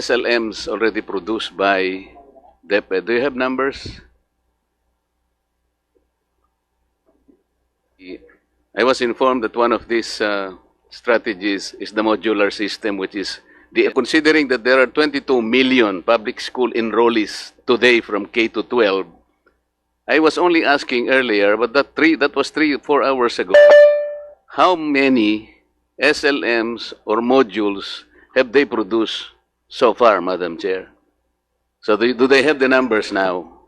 SLMs already produced by DepEd? Do you have numbers? I was informed that one of these strategies is the modular system, which is considering that there are 22 million public school enrollees today from K to 12. I was only asking earlier, but that was 4 hours ago. How many SLMs or modules have they produced so far, Madam Chair? So do they have the numbers now?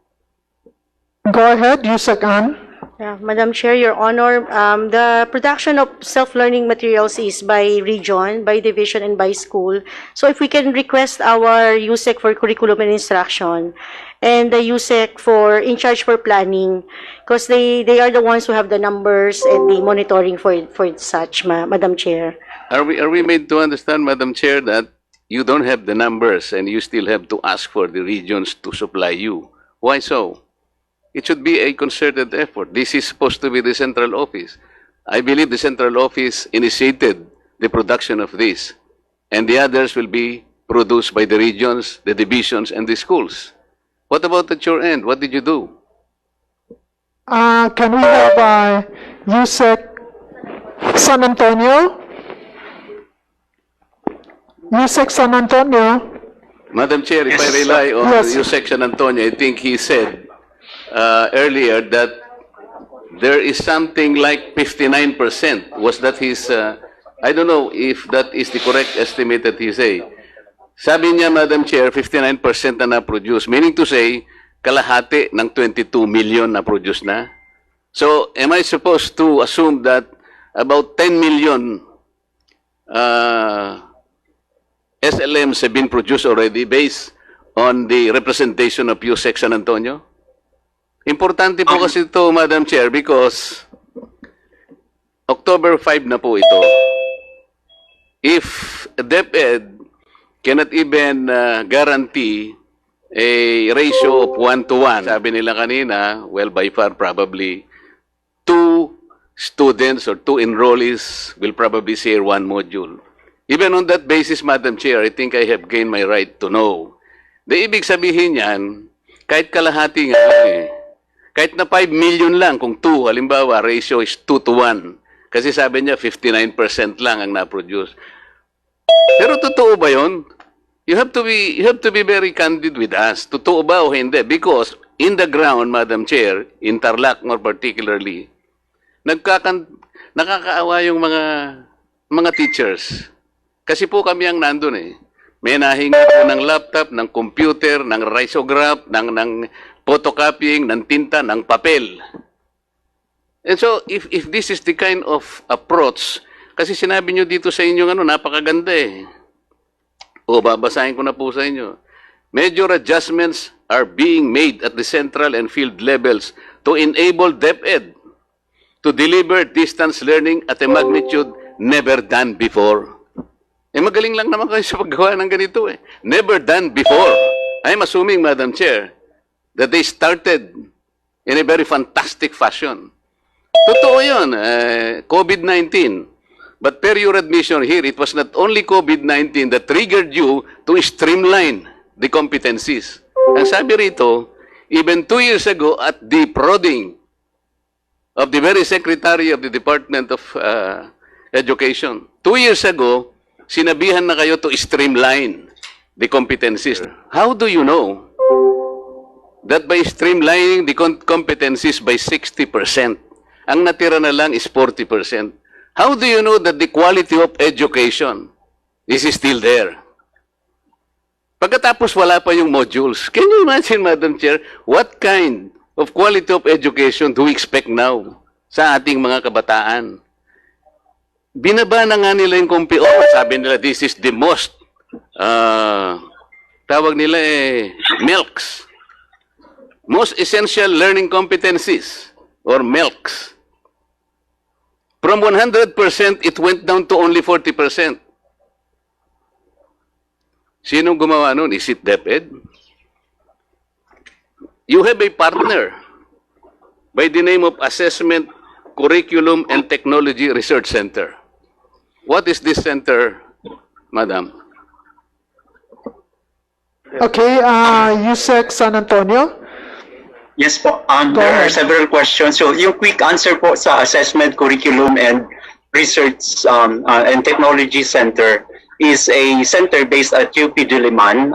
Go ahead, Yusek Ann. Yeah, Madam Chair, Your Honor, the production of self-learning materials is by region, by division, and by school. So if we can request our USEC for curriculum and instruction and the USEC for in charge for planning, because they are the ones who have the numbers and the monitoring for such, Madam Chair. Are we made to understand, Madam Chair, that you don't have the numbers and you still have to ask for the regions to supply you? Why so? It should be a concerted effort. This is supposed to be the central office. I believe the central office initiated the production of this, and the others will be produced by the regions, the divisions, and the schools. What about at your end? What did you do? Can we have Yusek San Antonio? Yusek San Antonio. Madam Chair, if I rely on Yes. your section, Antonio, I think he said earlier that there is something like 59%. Was that his, I don't know if that is the correct estimate that he say. Sabi niya, Madam Chair, 59% na na-produce, meaning to say, kalahati ng 22 million na-produce na. So, am I supposed to assume that about 10 million SLMs have been produced already based on the representation of USEC San Antonio? Importante po kasi ito, Madam Chair, because October 5 na po ito. If DepEd cannot even guarantee a ratio of 1-to-1, sabi nila kanina, well, by far probably 2 students or 2 enrollees will probably share 1 module. Even on that basis, Madam Chair, I think I have gained my right to know. The ibig sabihin yan, kahit kalahati nga eh, kahit na 5 million lang, kung 2, halimbawa, ratio is 2-to-1. Kasi sabi niya, 59% lang ang na-produce. Pero totoo ba yun? You have to be very candid with us. Totoo ba o hindi? Because in the ground, Madam Chair, in Tarlac more particularly, nakakaawa yung mga teachers. Kasi po kami ang nandun eh. May nahingi po ng laptop, ng computer, ng risograph, ng photocopying, ng tinta, ng papel. And so, if this is the kind of approach, kasi sinabi nyo dito sa inyong napakaganda eh. O, babasahin ko na po sa inyo. Major adjustments are being made at the central and field levels to enable DepEd to deliver distance learning at a magnitude never done before. Eh, magaling lang naman kayo sa paggawa ng ganito eh. Never done before. I'm assuming, Madam Chair, that they started in a very fantastic fashion. Totoo yun, COVID-19. But per your admission here, it was not only COVID-19 that triggered you to streamline the competencies. Ang sabi rito, even 2 years ago at the prodding of the very Secretary of the Department of Education, 2 years ago, sinabihan na kayo to streamline the competencies. How do you know that by streamlining the competencies by 60%, ang natira na lang is 40%? How do you know that the quality of education is still there? Pagkatapos wala pa yung modules. Can you imagine, Madam Chair, what kind of quality of education do we expect now sa ating mga kabataan? Binaba na nga nila yung sabi nila, this is the most, tawag nila MELCs. Most essential learning competencies, or MELCs. From 100%, it went down to only 40%. Sinong gumawa nun? Is it DepEd? You have a partner by the name of Assessment, Curriculum, and Technology Research Center. What is this center, Madam? Okay, Yusek San Antonio. Yes po. Go There are ahead. several questions. So yung quick answer po sa Assessment Curriculum and Research and Technology Center is a center based at UP Diliman.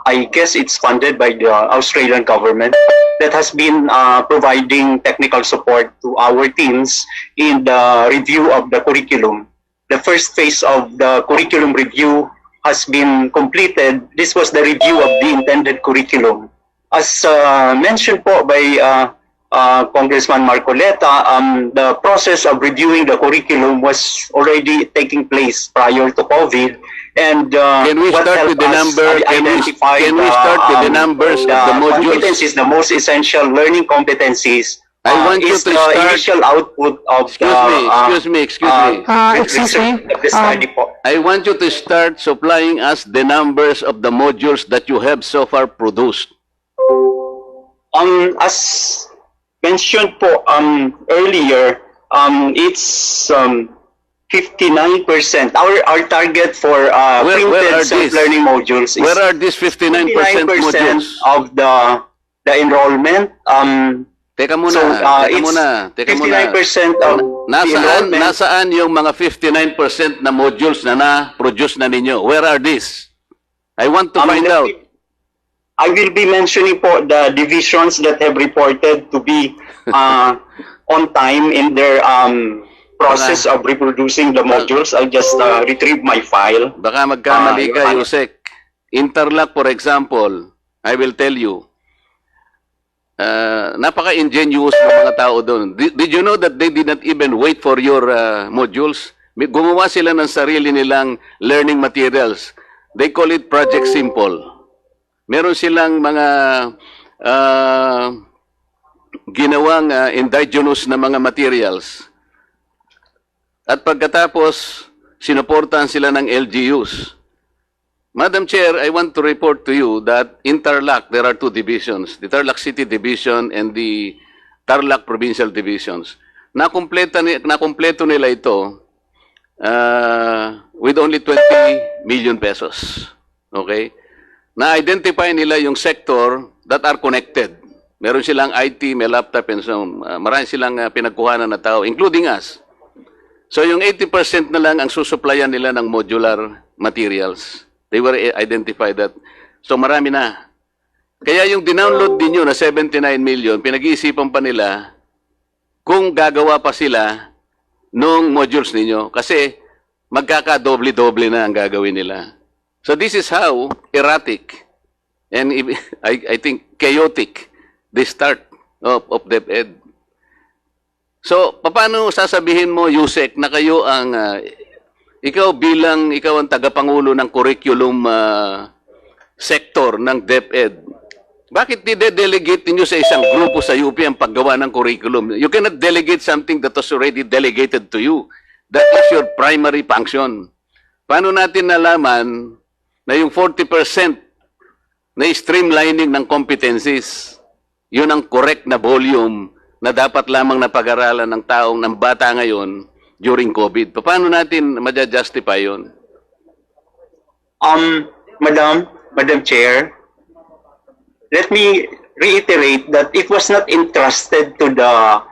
I guess it's funded by the Australian government that has been providing technical support to our teams in the review of the curriculum. The first phase of the curriculum review has been completed. This was the review of the intended curriculum. As mentioned po by Congressman Marcoleta, the process of reviewing the curriculum was already taking place prior to COVID. And Can we what start helped with the us number? identify Can we start with the numbers of the modules? competencies, the most essential learning competencies. I want you is to the start- initial output of Excuse me. Excuse me. research of the study po. I want you to start supplying us the numbers of the modules that you have so far produced. As mentioned po earlier, it's 59%. Our target for Where printed are these? self-learning modules is Where are these 59% 59% modules? of the enrollment. Teka muna, So, teka it's muna, teka muna. 59% of the enrollment. Nasaan yung mga 59% na modules na na-produce na ninyo? Where are these? I want to find out. I will be mentioning po the divisions that have reported to be on time in their process of reproducing the modules. I'll just retrieve my file. Baka magkamali ka, Your Honor. Yusek. Interlock, for example, I will tell you, napaka-ingenious ng mga tao doon. Did you know that they did not even wait for your modules? Gumawa sila ng sarili nilang learning materials. They call it Project Simple. Meron silang mga ginawang indigenous na mga materials. At pagkatapos, sinuportahan sila ng LGUs. Madam Chair, I want to report to you that in Tarlac, there are two divisions, the Tarlac City Division and the Tarlac Provincial Divisions. Nakumpleto nila ito with only 20 million pesos. Okay? Na-identify nila yung sector that are connected. Meron silang IT, may laptop, and so marami silang pinagkuhanan na tao, including us. So yung 80% na lang ang susuplayan nila ng modular materials. They were identified that. So marami na. Kaya yung dinownload din na 79 million, pinag-iisipan pa nila kung gagawa pa sila nung modules ninyo. Kasi magkakadoble-doble na ang gagawin nila. So this is how erratic and I think chaotic the start of DepEd. So, paano sasabihin mo, Yusek, na kayo ang, ikaw ang tagapangulo ng curriculum sector ng DepEd, bakit di-delegate niyo sa isang grupo sa UP ang paggawa ng curriculum? You cannot delegate something that was already delegated to you. That is your primary function. Paano natin nalaman na yung 40% na streamlining ng competencies, yun ang correct na volume na dapat lamang napag-aralan ng taong, ng bata ngayon during COVID. Paano natin ma-justify yun? Madam Chair, let me reiterate that it was not entrusted to the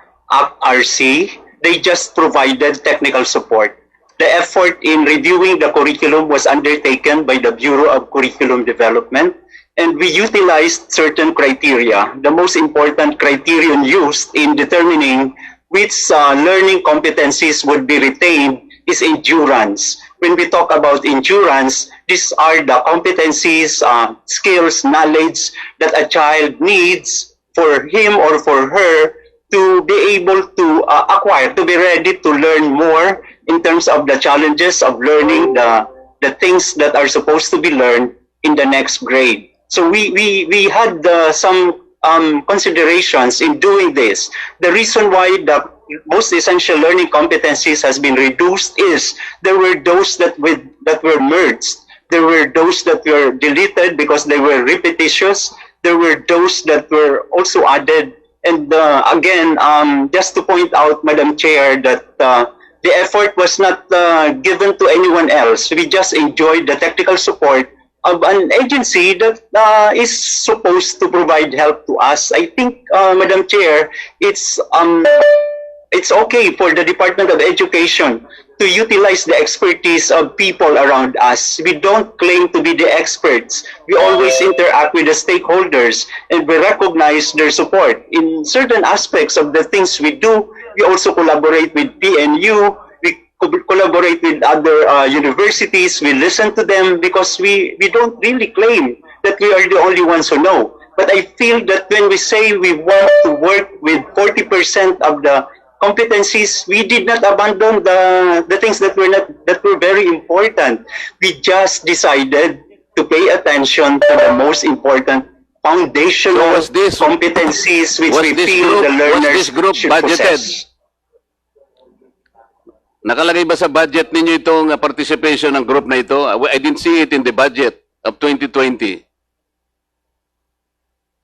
RC. They just provided technical support. The effort in reviewing the curriculum was undertaken by the Bureau of Curriculum Development, and we utilized certain criteria. The most important criterion used in determining which learning competencies would be retained is endurance. When we talk about endurance, these are the competencies, skills, knowledge that a child needs for him or for her to be able to acquire, to be ready to learn more in terms of the challenges of learning the things that are supposed to be learned in the next grade. So we had some considerations in doing this. The reason why the most essential learning competencies has been reduced is there were those that were merged. There were those that were deleted because they were repetitious. There were those that were also added. And again, just to point out, Madam Chair, that the effort was not given to anyone else. We just enjoyed the technical support of an agency that is supposed to provide help to us. I think, Madam Chair, it's okay for the Department of Education to utilize the expertise of people around us. We don't claim to be the experts. We always interact with the stakeholders and we recognize their support. In certain aspects of the things we do, we also collaborate with PNU, we collaborate with other universities, we listen to them because we don't really claim that we are the only ones who know. But I feel that when we say we want to work with 40% of the competencies, we did not abandon the things that were very important. We just decided to pay attention to the most important foundational competencies which we feel the learners should possess. Nakalagay ba sa budget ninyo itong participation ng group na ito? I didn't see it in the budget of 2020.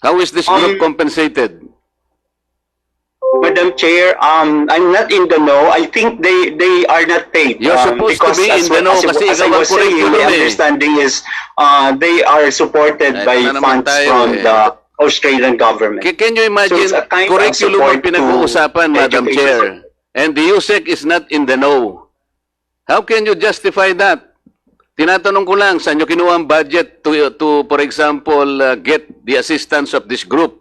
How is this group compensated? Madam Chair, I'm not in the know. I think they are not paid. You're supposed to be in the know kasi as I was saying, the understanding is they are supported by funds from the Australian government. Can you imagine, So curriculum ang pinag-uusapan, Madam Chair, and the USEC is not in the know. How can you justify that? Tinatanong ko lang, saan nyo kinuha ang budget to for example, get the assistance of this group?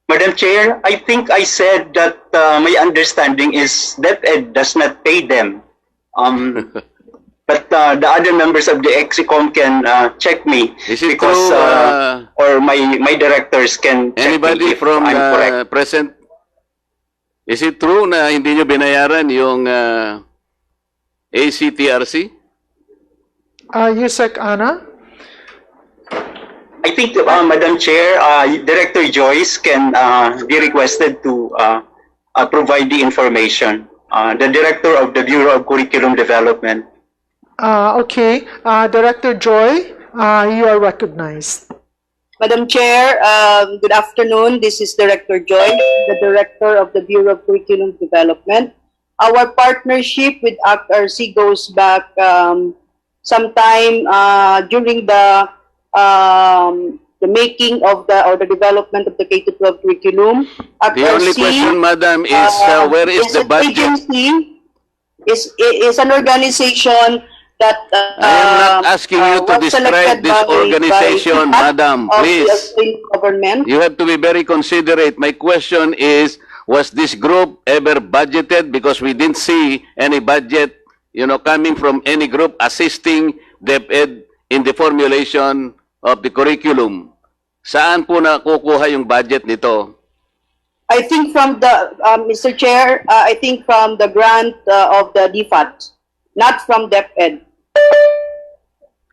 Madam Chair, I think I said that my understanding is DepEd does not pay them. But the other members of the EXICOM can check me Is it because true, or my directors can check anybody me if from I'm correct. present? Is it true na hindi nyo binayaran yung ACTRC? Yusek Ana? I think, Madam Chair, Director Joyce can be requested to provide the information. The Director of the Bureau of Curriculum Development. Okay. Director Joy, you are recognized. Madam Chair, good afternoon. This is Director Joy, the Director of the Bureau of Curriculum Development. Our partnership with ACT-RC goes back sometime during the making of the development of the K-12 curriculum. The only question, Madam, is where is the an budget? Agency, is an organization that I am not asking you to was describe selected this by organization, DepEd Madam, of the please. Australian government. You have to be very considerate. My question is, was this group ever budgeted? Because we didn't see any budget, coming from any group assisting DepEd in the formulation of the curriculum. Saan po nakukuha yung budget nito? I think from the, Mr. Chair, I think from the grant of the DFAT, not from DepEd.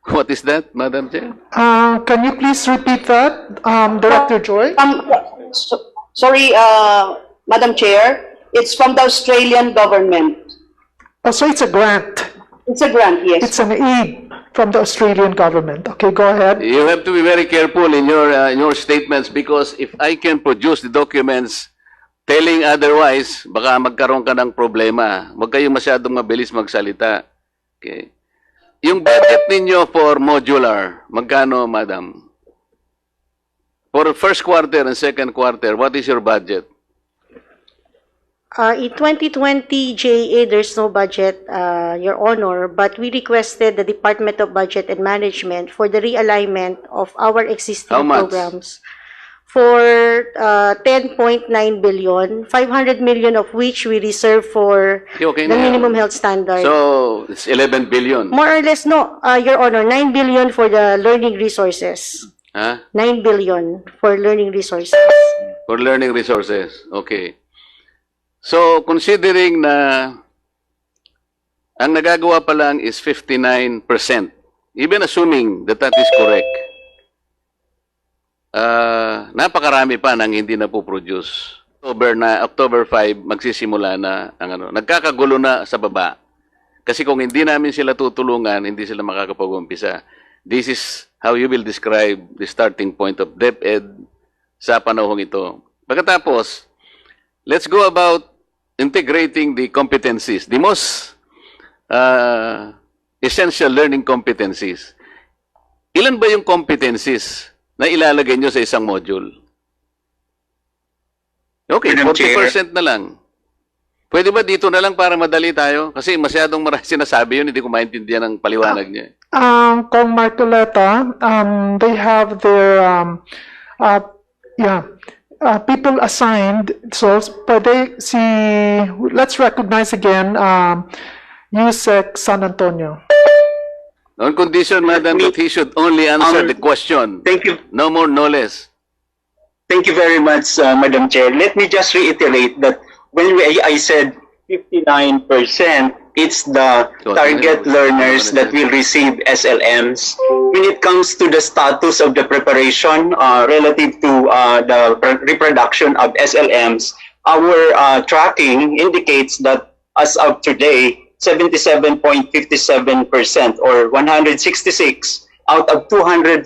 What is that, Madam Chair? Can you please repeat that, Director Joy? Sorry, Madam Chair, it's from the Australian government. Oh, so it's a grant. It's a grant, yes. It's an aid from the Australian government. Okay, go ahead. You have to be very careful in your statements because if I can produce the documents telling otherwise, baka magkaroon ka ng problema. Huwag kayong masyadong mabilis magsalita. Okay. Yung budget ninyo for modular, magkano, Madam? For first quarter and second quarter, what is your budget? In 2020 JA, there's no budget, Your Honor, but we requested the Department of Budget and Management for the realignment of our existing How much? programs for 10.9 billion, 500 million of which we reserve for Okay the na yan. minimum health standard. So, it's 11 billion. More or less, no, Your Honor, 9 billion for the learning resources. Ha? 9 billion for learning resources. For learning resources. Okay. So, considering na ang nagagawa pa lang is 59%, even assuming that is correct, napakarami pa nang hindi na po-produce. October 5, magsisimula na ang nagkakagulo na sa baba. Kasi kung hindi namin sila tutulungan, hindi sila makakapag-umpisa. This is how you will describe the starting point of DepEd sa panahong ito. Pagkatapos, let's go about integrating the competencies, the most essential learning competencies. ilan ba yung competencies na ilalagay nyo sa isang module? Okay, Madam 40% na lang. Pwede ba dito na lang para madali tayo? Kasi masyadong marami sinasabi yun, hindi ko maintindihan ang paliwanag niya. Kung Marcoleta, they have their, people assigned. So, pwede let's recognize again, USEC San Antonio. On condition, Madam, that he should only answer the question. Thank you. No more, no less. Thank you very much, Madam Chair. Let me just reiterate that when I said 59%, it's the target learners that will receive SLMs. When it comes to the status of the preparation relative to the reproduction of SLMs, our tracking indicates that as of today, 77.57% or 166 out of 214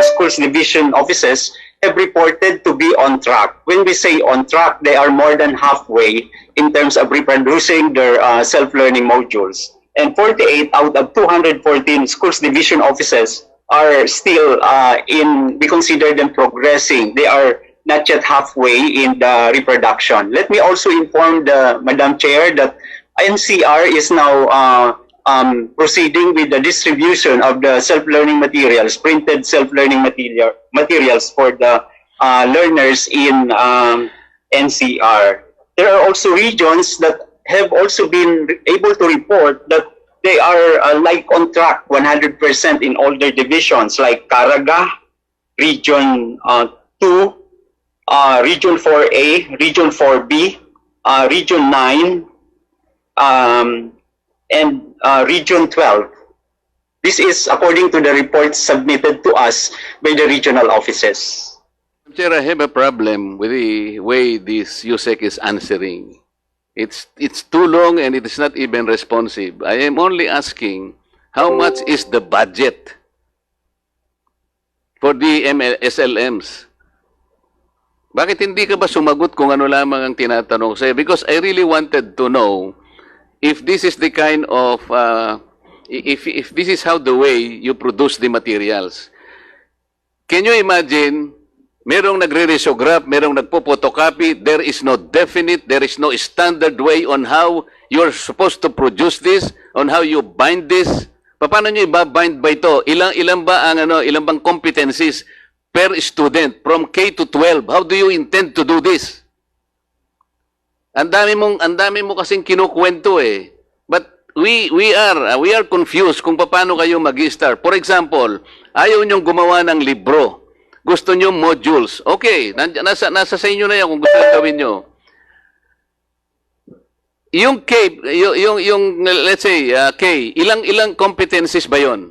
schools division offices have reported to be on track. When we say on track, they are more than halfway in terms of reproducing their self-learning modules. And 48 out of 214 schools division offices are still we consider them progressing. They are not yet halfway in the reproduction. Let me also inform the Madam Chair that NCR is now proceeding with the distribution of the self-learning materials, printed self-learning materials for the learners in NCR. There are also regions that have also been able to report that they are like on track 100% in all their divisions, like Caraga, Region 2, Region 4A, Region 4B, Region 9, and Region 12. This is according to the reports submitted to us by the regional offices. Chair, I have a problem with the way this USEC is answering. It's too long and it is not even responsive. I am only asking how much is the budget for the SLMs? Bakit hindi ka ba sumagot kung ano lamang ang tinatanong sa'yo? Because I really wanted to know if this is the kind of, if this is how the way you produce the materials. Can you imagine, merong nagre-risograph, merong nagpo-photocopy, there is no definite, there is no standard way on how you're supposed to produce this, on how you bind this. Paano nyo iba-bind ba ito? Ilang ba ang ilang bang competencies per student from K to 12? How do you intend to do this? Ang dami mo kasing kinukwento eh. But we are confused kung paano kayo mag-start. For example, ayaw nyong gumawa ng libro. Gusto nyo modules. Okay, nasa sa inyo na yan kung gusto nyo gawin nyo. Yung K, yung let's say, K, ilang competencies ba yon?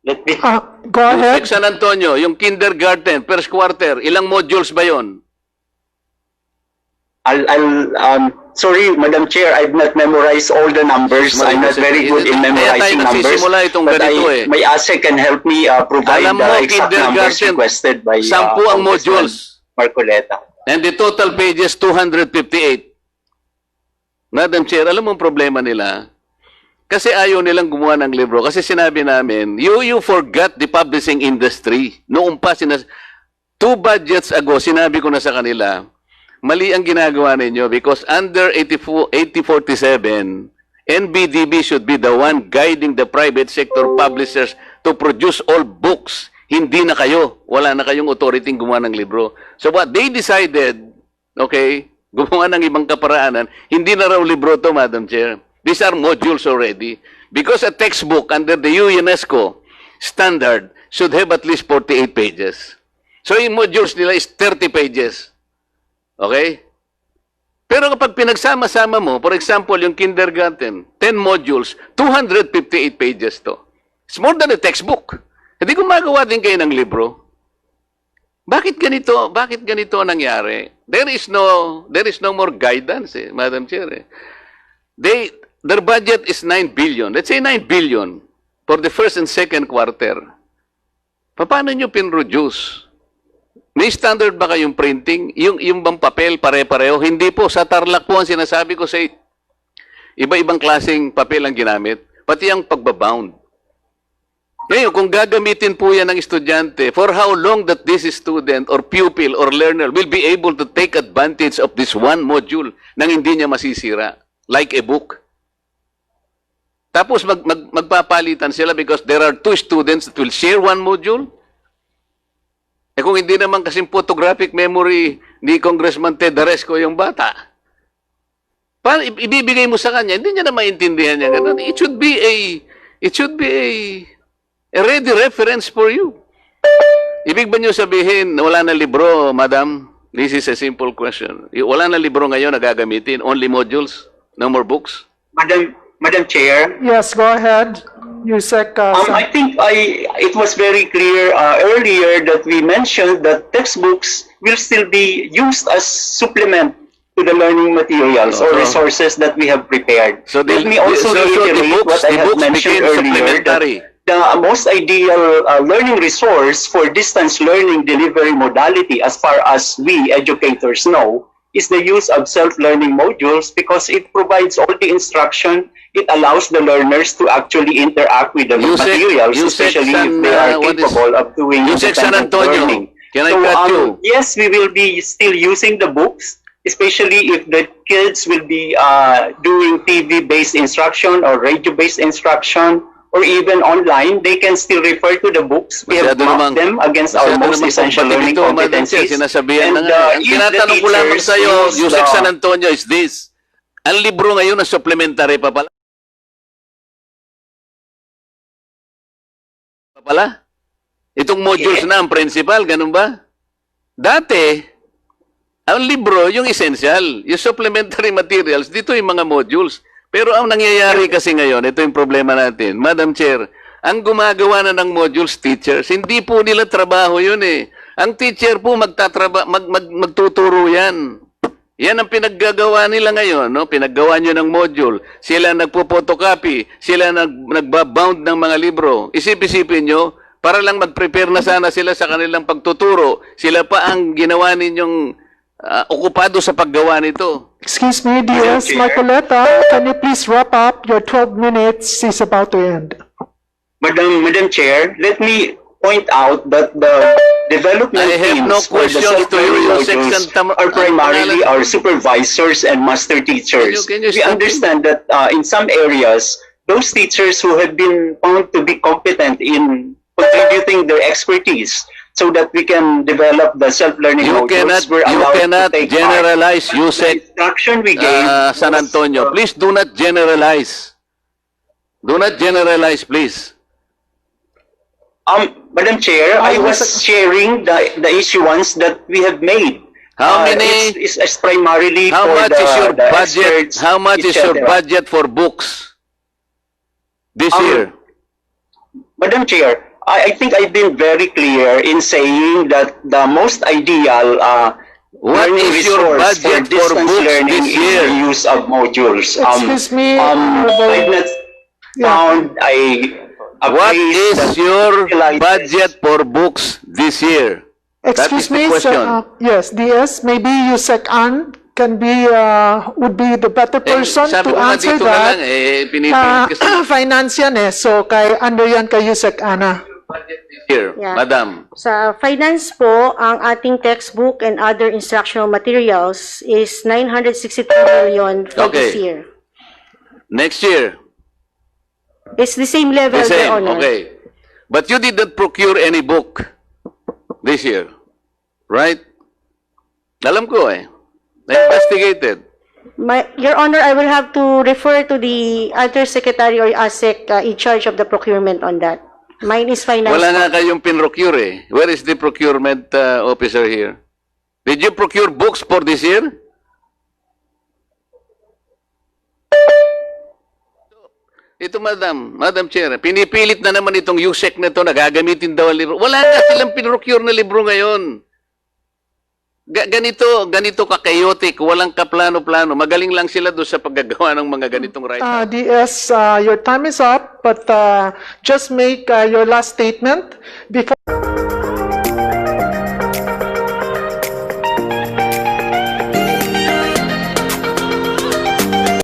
Let me Go ahead. San Antonio, yung kindergarten, first quarter, ilang modules ba yon? sorry, Madam Chair, I've not memorized all the numbers. I'm not very good in memorizing numbers. But my ASE can help me provide the exact numbers requested by 10 ang modules. Marcoleta. And the total pages, 258. Madam Chair, alam mo ang problema nila? Kasi ayaw nilang gumawa ng libro. Kasi sinabi namin, you forgot the publishing industry. Noong pa, 2 budgets ago, sinabi ko na sa kanila, mali ang ginagawa ninyo because under 8047, NBDB should be the one guiding the private sector publishers to produce all books. Hindi na kayo. Wala na kayong authority gumawa ng libro. So what they decided, okay, gumawa ng ibang kaparaanan, hindi na raw libro to, Madam Chair. These are modules already. Because a textbook under the UNESCO standard should have at least 48 pages. So yung modules nila is 30 pages. Okay? Pero kapag pinagsama-sama mo, for example, yung kindergarten, 10 modules, 258 pages to. It's more than a textbook. Hindi gumagawa din kayo ng libro. Bakit ganito? Bakit ganito ang nangyari? There is no more guidance, Madam Chair. Their budget is 9 billion. Let's say 9 billion for the first and second quarter. Paano nyo pinroduce? May standard ba kayong printing? Yung bang papel pare-pareho? Hindi po. Sa Tarlac po ang sinasabi ko sa iba-ibang klaseng papel ang ginamit. Pati ang pagbabound. Ngayon, kung gagamitin po yan ng estudyante, for how long that this student or pupil or learner will be able to take advantage of this one module nang hindi niya masisira, like a book. Tapos magpapalitan sila because there are two students that will share one module. Eh kung hindi naman kasing photographic memory ni Congressman Ted Daresco yung bata, paano ibibigay mo sa kanya? Hindi niya na maintindihan niya ganun. It should be a ready reference for you. Ibig ba niyo sabihin wala na libro, madam? This is a simple question. Wala na libro ngayon na gagamitin? Only modules? No more books? Madam Chair. Yes, go ahead. Yusek. I think it was very clear earlier that we mentioned that textbooks will still be used as supplement to the learning materials or resources that we have prepared. So Let me also reiterate what I have mentioned earlier, that the most ideal learning resource for distance learning delivery modality, as far as we educators know, is the use of self-learning modules because it provides all the instruction. It allows the learners to actually interact with the materials, especially if they are capable of doing independent learning. Can I cut you? Yes, we will be still using the books, especially if the kids will be doing TV-based instruction or radio-based instruction, or even online. They can still refer to the books. We have mapped them against our most essential learning competencies. Sinasabihan na nga. Ang tinatanong ko lamang sa'yo, Yusek San Antonio, is this. Ang libro ngayon na supplementary pa pala. Itong modules na ang principal, ganun ba? Dati, ang libro, yung essential, yung supplementary materials, dito yung mga modules. Pero ang nangyayari kasi ngayon, ito yung problema natin. Madam Chair, ang gumagawa na ng modules, teachers, hindi po nila trabaho yun eh. Ang teacher po magtuturo yan. Yan ang pinaggagawa nila ngayon, no? Pinaggawa nyo ng module. Sila nagpo-photocopy, sila nagbabound ng mga libro. Isip-isipin nyo, para lang mag-prepare na sana sila sa kanilang pagtuturo. Sila pa ang ginawa ninyong okupado sa paggawa nito. Excuse me, DS Marcoleta, can you please wrap up? Your 12 minutes is about to end. Madam Chair, let me point out that the development I have teams no for the questions to you, self-learning Section modules are primarily our supervisors and master teachers. Can you We stop understand that in some areas, those teachers who have been found to be competent in contributing their expertise so that we can develop the self-learning modules, were allowed to take generalize, part. Yusek, The instruction we gave San was, Antonio. Please do not generalize. Do not generalize, please. Madam Chair, I was sharing the issuance that we have made. How many? It's primarily How for much the, is your the budget? experts, How much is your etc. budget for books this year? Madam Chair, I think I've been very clear in saying that the most ideal What learning is your resource for budget for distance books learning this is year? the use of modules. Excuse me, I've not found a What place is that your utilizes- budget for books this year? That is excuse the me, question. yes, DS, maybe Yusek An can be, would be the better person sabi to ko nga answer dito na lang, that. pinipilit kasi Finance yan eh, so kay, ano yan kay Yusek Ana. here, Yeah. madam. Sa finance po, ang ating textbook and other instructional materials is 962 million for this Okay. year. Next year, It's the same level, the Your same, Honor. okay. But you did not procure any book this year, right? Alam ko eh. I investigated. Your Honor, I will have to refer to the Undersecretary or ASEC in charge of the procurement on that. Mine is finance. Wala nga kayong pinrocure eh. Where is the procurement officer here? Did you procure books for this year? Ito, Madam Chair, pinipilit na naman itong USEC na ito na gagamitin daw ang libro. Wala nga silang pinrocure na libro ngayon. Ganito ka-chaotic, walang kaplano-plano. Magaling lang sila doon sa paggagawa ng mga ganitong writing. DS, your time is up, but just make your last statement before.